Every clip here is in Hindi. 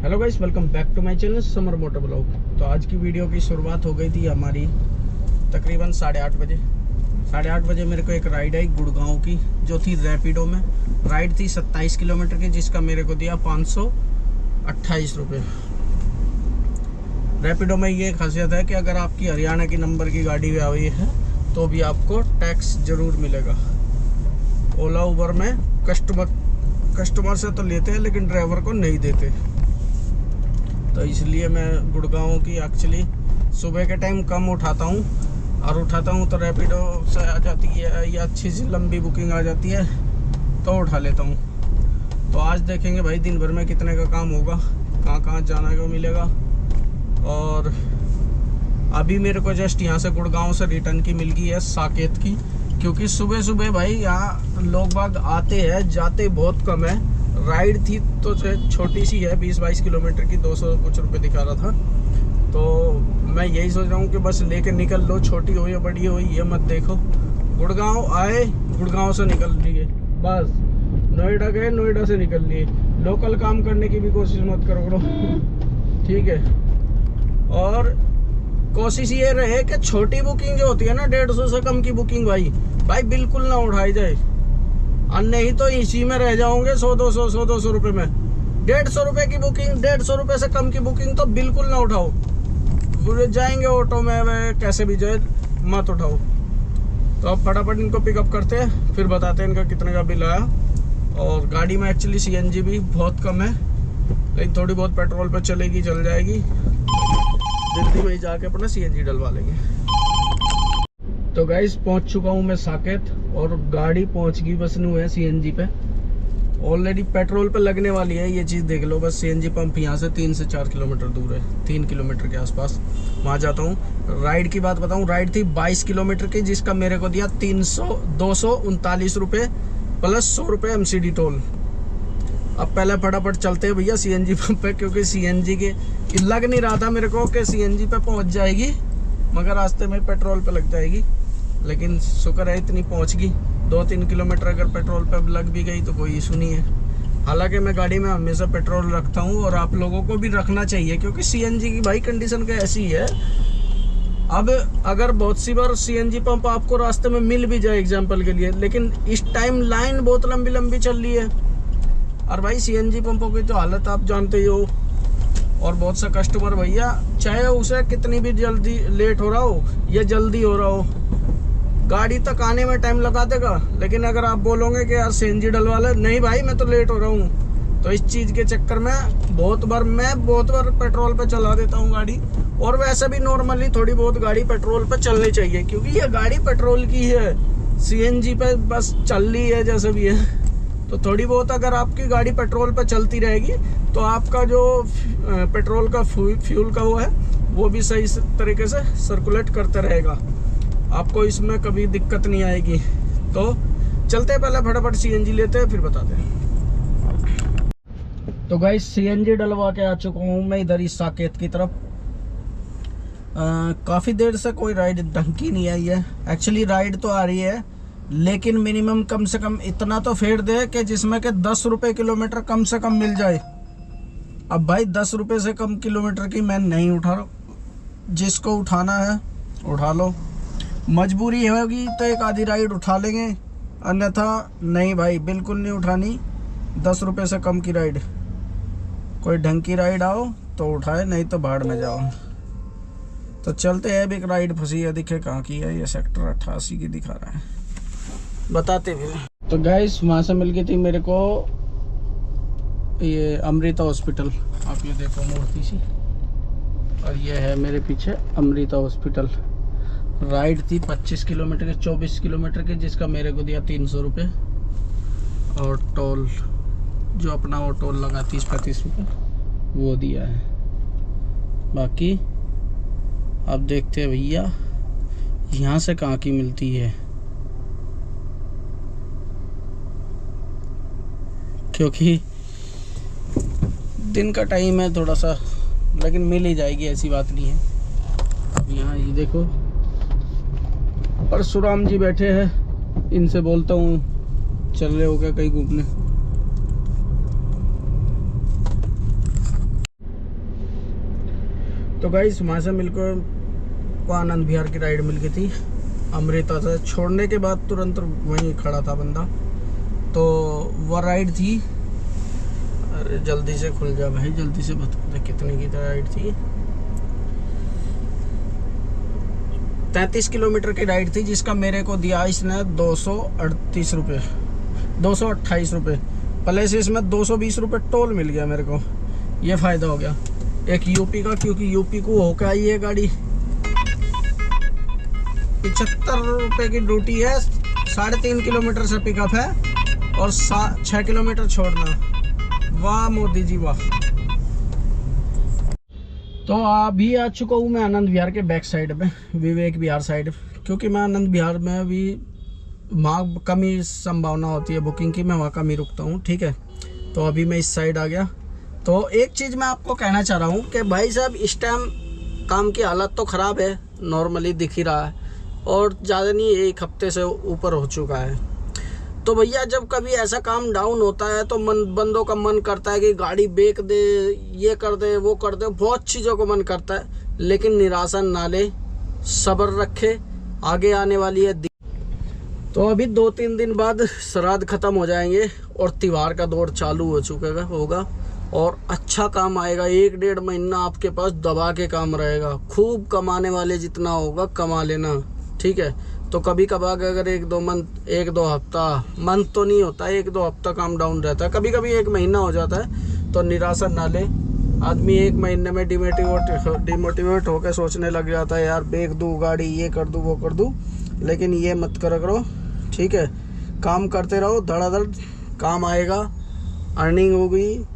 Hello guys, welcome back to my channel Samar motor blog. तो आज की वीडियो की शुरुआत हो गई थी हमारी तकरीबन 8:30 बजे। 8:30 बजे मेरे को एक राइड आई गुड़गांव की, जो थी रैपिडो में। राइड थी 27 किलोमीटर की, जिसका मेरे को दिया 528 रुपये। रैपिडो में ये खासियत है कि अगर आपकी हरियाणा की नंबर की गाड़ी आई है तो भी आपको टैक्स ज़रूर मिलेगा। ओला उबर में कस्टमर से तो लेते हैं लेकिन ड्राइवर को नहीं देते। तो इसलिए मैं गुड़गांव की एक्चुअली सुबह के टाइम कम उठाता हूँ, और उठाता हूँ तो रैपिडो से आ जाती है या अच्छी सी लंबी बुकिंग आ जाती है तो उठा लेता हूँ। तो आज देखेंगे भाई दिन भर में कितने का काम होगा, कहाँ कहाँ जाना को मिलेगा। और अभी मेरे को जस्ट यहाँ से गुड़गांव से रिटर्न की मिल गई है साकेत की, क्योंकि सुबह सुबह भाई यहाँ लोग बाग आते हैं, जाते बहुत कम है। राइड थी तो छोटी सी है, 20-22 किलोमीटर की, 200 कुछ रुपए दिखा रहा था। तो मैं यही सोच रहा हूँ कि बस लेके निकल लो, छोटी हो या बड़ी हो ये मत देखो। गुड़गांव आए, गुड़गांव से निकल लिए, बस नोएडा गए, नोएडा से निकल लिए। लोकल काम करने की भी कोशिश मत करो ठीक है। और कोशिश ये रहे कि छोटी बुकिंग जो होती है ना, 150 से कम की बुकिंग भाई बिल्कुल ना उठाई जाए, और नहीं तो इसी में रह जाओगे 100-200 रुपए में। 150 रुपए की बुकिंग, 150 रुपए से कम की बुकिंग तो बिल्कुल ना उठाओ। जाएंगे ऑटो में वे कैसे भी जाए, मत उठाओ। तो अब फटाफट इनको पिकअप करते हैं, फिर बताते हैं इनका कितने का बिल आया। और गाड़ी में एक्चुअली CNG भी बहुत कम है, लेकिन थोड़ी बहुत पेट्रोल पे चलेगी, चल जाएगी। दिल्ली में जाके अपना CNG डलवा लेंगे। तो गाइस पहुंच चुका हूं मैं साकेत, और गाड़ी पहुंच गई बस नू है CNG पे। ऑलरेडी पेट्रोल पे लगने वाली है, ये चीज़ देख लो। बस CNG पंप यहाँ से 3 से 4 किलोमीटर दूर है, 3 किलोमीटर के आसपास। वहाँ जाता हूँ। राइड की बात बताऊँ, राइड थी 22 किलोमीटर की, जिसका मेरे को दिया 239 रुपये प्लस 100 रुपये MCD टोल। अब पहले फटाफट चलते हैं भैया CNG पंप पे, क्योंकि CNG के लग नहीं रहा था मेरे को कि CNG पे पहुंच जाएगी, मगर रास्ते में पेट्रोल पे लग जाएगी। लेकिन शुक्र है इतनी पहुंच गई। 2-3 किलोमीटर अगर पेट्रोल पे लग भी गई तो कोई इशू नहीं है। हालांकि मैं गाड़ी में हमेशा पेट्रोल रखता हूँ, और आप लोगों को भी रखना चाहिए, क्योंकि CNG की भाई कंडीशन का ऐसी है। अब अगर बहुत सी बार CNG पंप आपको रास्ते में मिल भी जाए एग्जाम्पल के लिए, लेकिन इस टाइम लाइन बहुत लंबी चल रही है। और भाई CNG पंपों की तो हालत आप जानते ही हो। और बहुत सा कस्टमर भैया, चाहे उसे कितनी भी जल्दी लेट हो रहा हो या जल्दी हो रहा हो, गाड़ी तक आने में टाइम लगा देगा। लेकिन अगर आप बोलोगे कि यार CNG डलवा ले, नहीं भाई मैं तो लेट हो रहा हूँ, तो इस चीज़ के चक्कर में बहुत बार पेट्रोल पे चला देता हूँ गाड़ी। और वैसे भी नॉर्मली थोड़ी बहुत गाड़ी पेट्रोल पे चलनी चाहिए, क्योंकि ये गाड़ी पेट्रोल की है, CNG पे बस चल रही है जैसे भी है। तो थोड़ी बहुत अगर आपकी गाड़ी पेट्रोल पर चलती रहेगी तो आपका जो पेट्रोल का फ्यूल का वो है, वो भी सही तरीके से सर्कुलेट करते रहेगा, आपको इसमें कभी दिक्कत नहीं आएगी। तो चलते हैं, पहले फटाफट CNG लेते हैं, फिर बताते हैं। तो गाइस CNG डलवा के आ चुका हूँ मैं इधर ही साकेत की तरफ। काफ़ी देर से कोई राइड ढंग की नहीं आई है। एक्चुअली राइड तो आ रही है, लेकिन मिनिमम कम से कम इतना तो फेयर दे कि जिसमें के 10 रुपये किलोमीटर कम से कम मिल जाए। अब भाई 10 रुपये से कम किलोमीटर की मैं नहीं उठा रहा, जिसको उठाना है उठा लो। मजबूरी होगी तो एक आधी राइड उठा लेंगे, अन्यथा नहीं भाई बिल्कुल नहीं उठानी 10 रुपये से कम की राइड। कोई ढंग की राइड आओ तो उठाए, नहीं तो भाड़ में जाओ। तो चलते हैं। अब एक राइड फंसी है, दिखे कहाँ की है, ये सेक्टर 88 की दिखा रहा है, बताते भी। तो गाइस वहाँ से मिल गई थी मेरे को ये अमृता हॉस्पिटल, आप ये देखो मूर्ति सी, और ये है मेरे पीछे अमृता हॉस्पिटल। राइड थी 25 किलोमीटर की, 24 किलोमीटर की, जिसका मेरे को दिया 300 रुपये। और टोल जो अपना वो टोल लगा 30-35 रुपये वो दिया है। बाकी अब देखते हैं भैया यहाँ से कहाँ की मिलती है, क्योंकि दिन का टाइम है थोड़ा सा, लेकिन मिल ही जाएगी, ऐसी बात नहीं है। अब यहाँ ये देखो परशुराम जी बैठे हैं, इनसे बोलता हूँ चल रहे हो क्या कहीं घूमने। तो गाइस वहाँ से मिलकर को आनंद विहार की राइड मिल गई थी। अमृता से छोड़ने के बाद तुरंत वहीं खड़ा था बंदा, तो वो राइड थी। अरे जल्दी से खुल जा भाई, जल्दी से बता कितने की राइड थी। 33 किलोमीटर की राइड थी, जिसका मेरे को दिया इसने 238 रुपये, 228 रुपये प्लस इसमें 220 रुपये टोल मिल गया मेरे को। ये फ़ायदा हो गया एक यूपी का, क्योंकि यूपी को होकर आई है गाड़ी। 75 रुपये की ड्यूटी है, 3.5 किलोमीटर से पिकअप है और 6 किलोमीटर छोड़ना। वाह मोदी जी वाह। तो अभी आ चुका हूँ मैं आनंद विहार के बैक साइड में, विवेक विहार साइड, क्योंकि मैं आनंद विहार में अभी वहाँ कम ही संभावना होती है बुकिंग की, मैं वहाँ कम ही रुकता हूँ। ठीक है, तो अभी मैं इस साइड आ गया। तो एक चीज़ मैं आपको कहना चाह रहा हूँ कि भाई साहब इस टाइम काम की हालत तो ख़राब है, नॉर्मली दिख ही रहा है, और ज़्यादा नहीं 1 हफ्ते से ऊपर हो चुका है। तो भैया जब कभी ऐसा काम डाउन होता है तो बंदों का मन करता है कि गाड़ी बेच दे, ये कर दे, वो कर दे, बहुत चीज़ों को मन करता है, लेकिन निराशा ना ले, सब्र रखे, आगे आने वाली है। तो अभी 2-3 दिन बाद श्राद्ध खत्म हो जाएंगे और त्योहार का दौर चालू हो चुका होगा और अच्छा काम आएगा। 1-1.5 महीना आपके पास दबा के काम रहेगा। खूब कमाने वाले जितना होगा कमा लेना, ठीक है। तो कभी कभार अगर 1-2 हफ्ता, मंथ तो नहीं होता, 1-2 हफ्ता काम डाउन रहता है, कभी कभी 1 महीना हो जाता है, तो निराशा ना ले। आदमी 1 महीने में डिमोटिवेट होकर सोचने लग जाता है, यार बेच दूँ गाड़ी, ये कर दूँ, वो कर दूँ, लेकिन ये मत करो, ठीक है। काम करते रहो, धड़ाधड़ काम आएगा, अर्निंग होगी,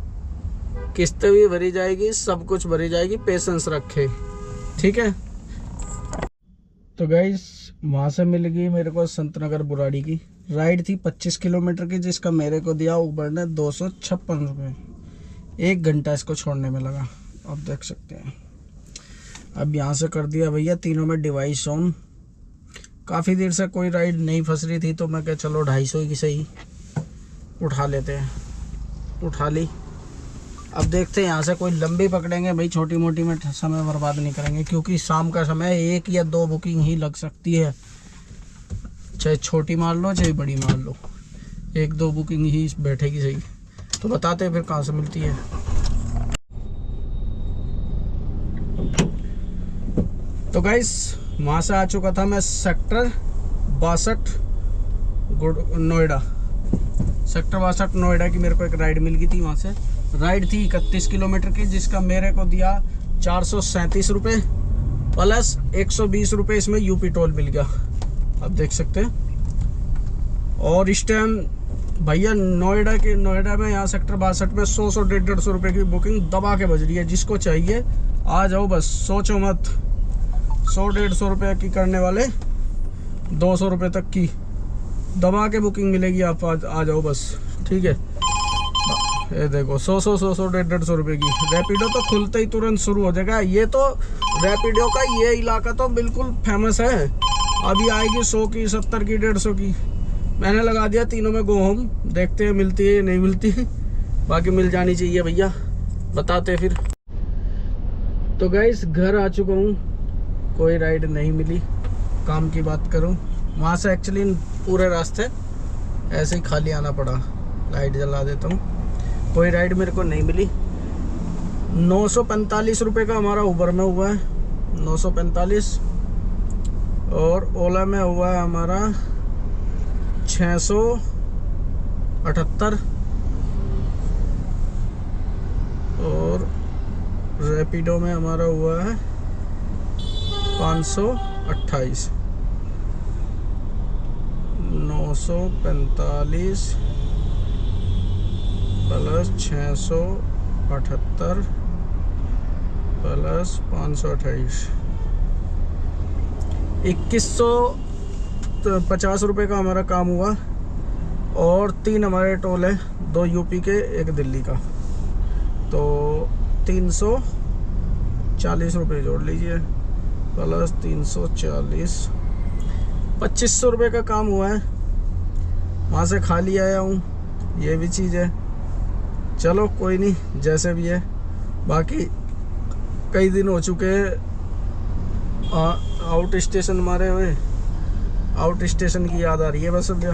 किस्तें भी भरी जाएगी, सब कुछ भरी जाएगी, पेशेंस रखे, ठीक है। तो गाइस वहाँ से मिल गई मेरे को संतनगर बुराड़ी की राइड थी 25 किलोमीटर की, जिसका मेरे को दिया उबर ने 256 रुपये। 1 घंटा इसको छोड़ने में लगा, आप देख सकते हैं। अब यहाँ से कर दिया भैया तीनों में डिवाइस ऑन। काफ़ी देर से कोई राइड नहीं फंस रही थी, तो मैं कहा चलो 250 की सही उठा लेते हैं, उठा ली। अब देखते हैं यहाँ से कोई लंबी पकड़ेंगे भाई, छोटी मोटी में समय बर्बाद नहीं करेंगे, क्योंकि शाम का समय 1 या 2 बुकिंग ही लग सकती है, चाहे छोटी मार लो चाहे बड़ी मार लो, 1-2 बुकिंग ही बैठेगी सही। तो बताते हैं फिर कहाँ से मिलती है। तो गाइस वहाँ से आ चुका था मैं सेक्टर 62 नोएडा। सेक्टर 62 नोएडा की मेरे को एक राइड मिल गई थी। वहाँ से राइड थी 31 किलोमीटर की, जिसका मेरे को दिया 437 रुपये प्लस 120 रुपये इसमें यूपी टोल मिल गया, आप देख सकते हैं। और इस टाइम भैया नोएडा में यहाँ सेक्टर 62 में 100-150 रुपये की बुकिंग दबा के बज रही है। जिसको चाहिए आ जाओ, बस सोचो मत। 100-150 रुपये की करने वाले 200 रुपये तक की दबा के बुकिंग मिलेगी, आप आ जाओ बस, ठीक है। ये देखो 100-150 रुपये की रैपिडो तो खुलते ही तुरंत शुरू हो जाएगा। ये तो रैपिडो का ये इलाका तो बिल्कुल फेमस है। अभी आएगी 100 की, 70 की, 150 की। मैंने लगा दिया तीनों में गो होम, देखते हैं मिलती है या नहीं मिलती है, बाकी मिल जानी चाहिए भैया, बताते फिर। तो गाइस घर आ चुका हूँ, कोई राइड नहीं मिली। काम की बात करूँ, वहाँ से एक्चुअली पूरे रास्ते ऐसे ही खाली आना पड़ा। लाइट जला देता हूँ, कोई राइड मेरे को नहीं मिली। 945 रुपये का हमारा उबर में हुआ है, 945, और ओला में हुआ है हमारा 678, और रैपिडो में हमारा हुआ है 528। 945 प्लस 678 प्लस 528, 2150 रुपये का हमारा काम हुआ। और 3 हमारे टोल है, 2 यूपी के, 1 दिल्ली का, तो 340 रुपये जोड़ लीजिए, प्लस 340, 2500 रुपये का काम हुआ है। वहाँ से खाली आया हूँ, ये भी चीज़ है। चलो कोई नहीं, जैसे भी है। बाकी कई दिन हो चुके आउट स्टेशन मारे हुए, आउट स्टेशन की याद आ रही है बस अब।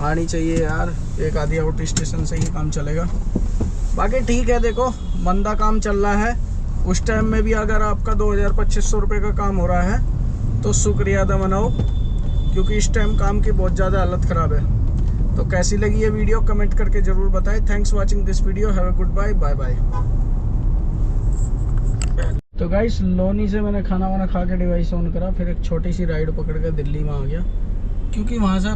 आनी चाहिए यार एक आधी आउट स्टेशन से ही काम चलेगा। बाकी ठीक है, देखो मंदा काम चल रहा है। उस टाइम में भी अगर आपका 2000-2500 रुपये का काम हो रहा है तो शुक्रिया अदा मनाओ, क्योंकि इस टाइम काम की बहुत ज़्यादा हालत ख़राब है। तो कैसी लगी ये वीडियो कमेंट करके ज़रूर बताएं। Thanks watching this video, have a good bye, bye bye. तो गाइस लोनी से मैंने खाना वाना खा के डिवाइस ऑन करा, फिर एक छोटी सी राइड पकड़ के दिल्ली में आ गया, क्योंकि वहाँ से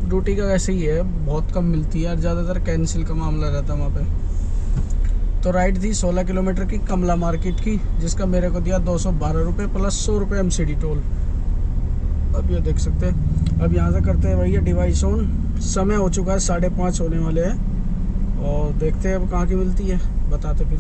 ड्यूटी का वैसे ही है, बहुत कम मिलती है और ज़्यादातर कैंसिल का मामला रहता है वहाँ पे। तो राइड थी 16 किलोमीटर की कमला मार्केट की, जिसका मेरे को दिया 212 रुपये प्लस 100 रुपये MCD टोल। अब ये देख सकते हैं। अब यहाँ से करते हैं भैया डिवाइस ऑन। समय हो चुका है 5:30 होने वाले हैं, और देखते हैं अब कहाँ की मिलती है, बताते फिर।